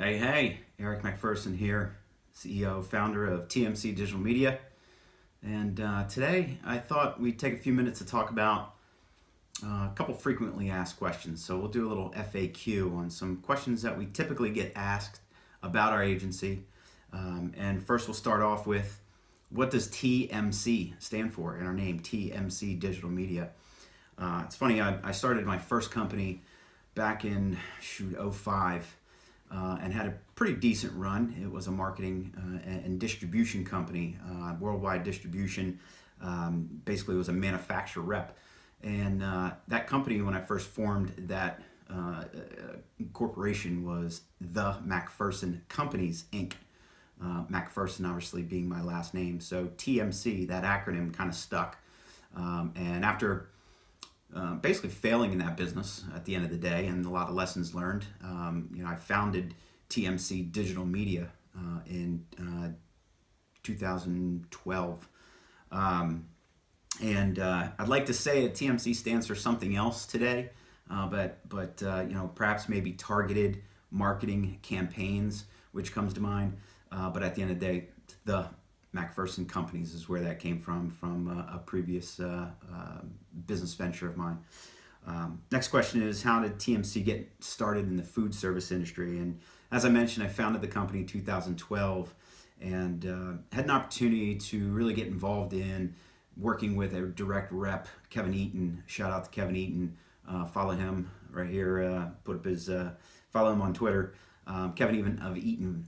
Hey, Erik MacPherson here, CEO, founder of TMC Digital Media. And today I thought we'd take a few minutes to talk about a couple frequently asked questions. So we'll do a little FAQ on some questions that we typically get asked about our agency. And first we'll start off with, what does TMC stand for in our name, TMC Digital Media? It's funny, I started my first company back in, '05. And had a pretty decent run. It was a marketing and distribution company, worldwide distribution. Basically, it was a manufacturer rep. And that company, when I first formed that corporation, was the MacPherson Companies, Inc. MacPherson, obviously, being my last name. So TMC, that acronym kind of stuck. And after basically failing in that business at the end of the day, and a lot of lessons learned. I founded TMC Digital Media in 2012, and I'd like to say that TMC stands for something else today, but perhaps maybe targeted marketing campaigns, which comes to mind. But at the end of the day, the MacPherson Companies is where that came from a previous business venture of mine. Next question is, how did TMC get started in the food service industry? And as I mentioned, I founded the company in 2012 and had an opportunity to really get involved in working with a direct rep, Kevin Eaton. Shout out to Kevin Eaton. Follow him right here. Follow him on Twitter. Kevin Eaton of Eaton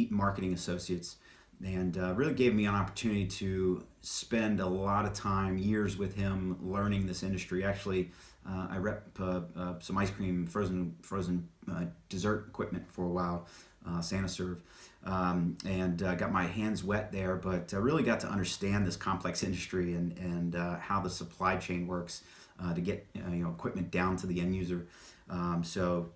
Marketing Associates. And really gave me an opportunity to spend a lot of time, years with him, learning this industry. Actually, I rep some ice cream, frozen dessert equipment for a while, SantaServe, and got my hands wet there. But really got to understand this complex industry and how the supply chain works to get equipment down to the end user. So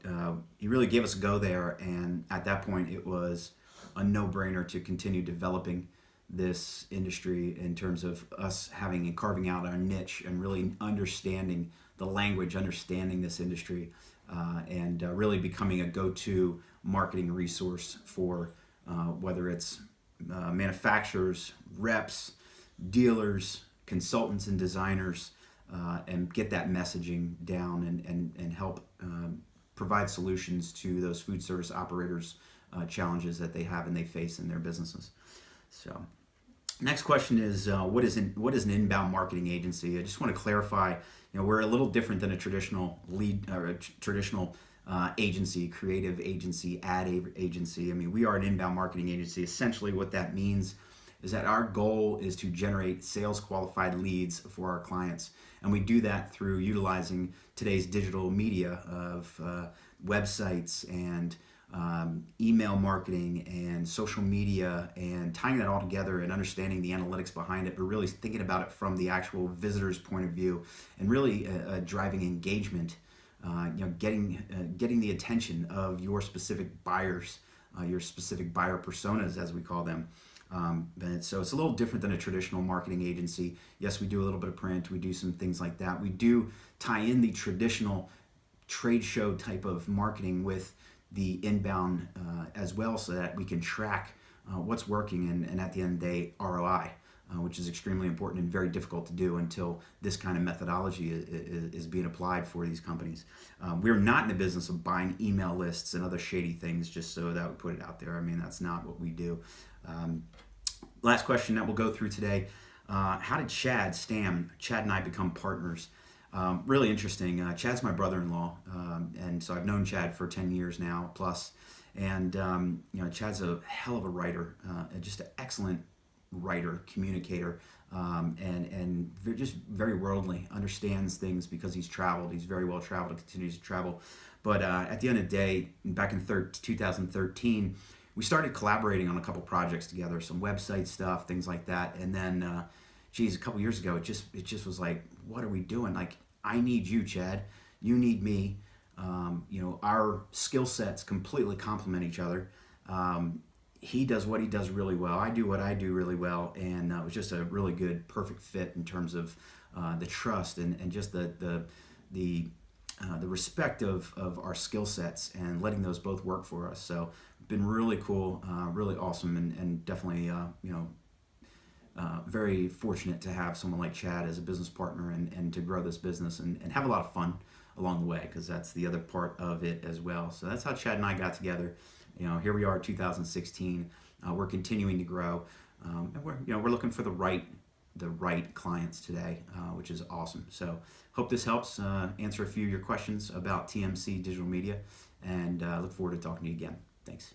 he really gave us a go there, and at that point, it was a no-brainer to continue developing this industry in terms of us having and carving out our niche and really understanding the language, understanding this industry, and really becoming a go-to marketing resource for whether it's manufacturers, reps, dealers, consultants, and designers, and get that messaging down and help provide solutions to those food service operators' challenges that they have and they face in their businesses. So, next question is, what is an inbound marketing agency? I just want to clarify. We're a little different than a traditional agency, creative agency, ad agency. I mean, we are an inbound marketing agency. Essentially, what that means is that our goal is to generate sales qualified leads for our clients, and we do that through utilizing today's digital media of websites and email marketing and social media, and tying that all together and understanding the analytics behind it, but really thinking about it from the actual visitor's point of view, and really driving engagement, getting the attention of your specific buyers, your specific buyer personas, as we call them. So it's a little different than a traditional marketing agency. Yes, we do a little bit of print, we do some things like that. We do tie in the traditional trade show type of marketing with the inbound as well, so that we can track what's working and at the end of the day, ROI, which is extremely important and very difficult to do until this kind of methodology is being applied for these companies. We're not in the business of buying email lists and other shady things just so that we put it out there. I mean, that's not what we do. Last question that we'll go through today. How did Chad and I become partners? Really interesting. Chad's my brother-in-law, and so I've known Chad for 10 years now plus. And Chad's a hell of a writer, just an excellent writer, communicator, and just very worldly. Understands things because he's traveled. He's very well traveled and continues to travel. But at the end of the day, back in 2013, we started collaborating on a couple projects together, some website stuff, things like that, and then. A couple years ago, it just was like, what are we doing? Like, I need you, Chad. You need me. Our skill sets completely complement each other. He does what he does really well. I do what I do really well, and it was just a really good, perfect fit in terms of the trust and just the the respect of our skill sets and letting those both work for us. So been really cool, really awesome, and definitely very fortunate to have someone like Chad as a business partner and to grow this business and have a lot of fun along the way, because that's the other part of it as well. So that's how Chad and I got together. Here we are, 2016. We're continuing to grow, and we're looking for the right clients today, which is awesome. So hope this helps answer a few of your questions about TMC digital media, and look forward to talking to you again. Thanks.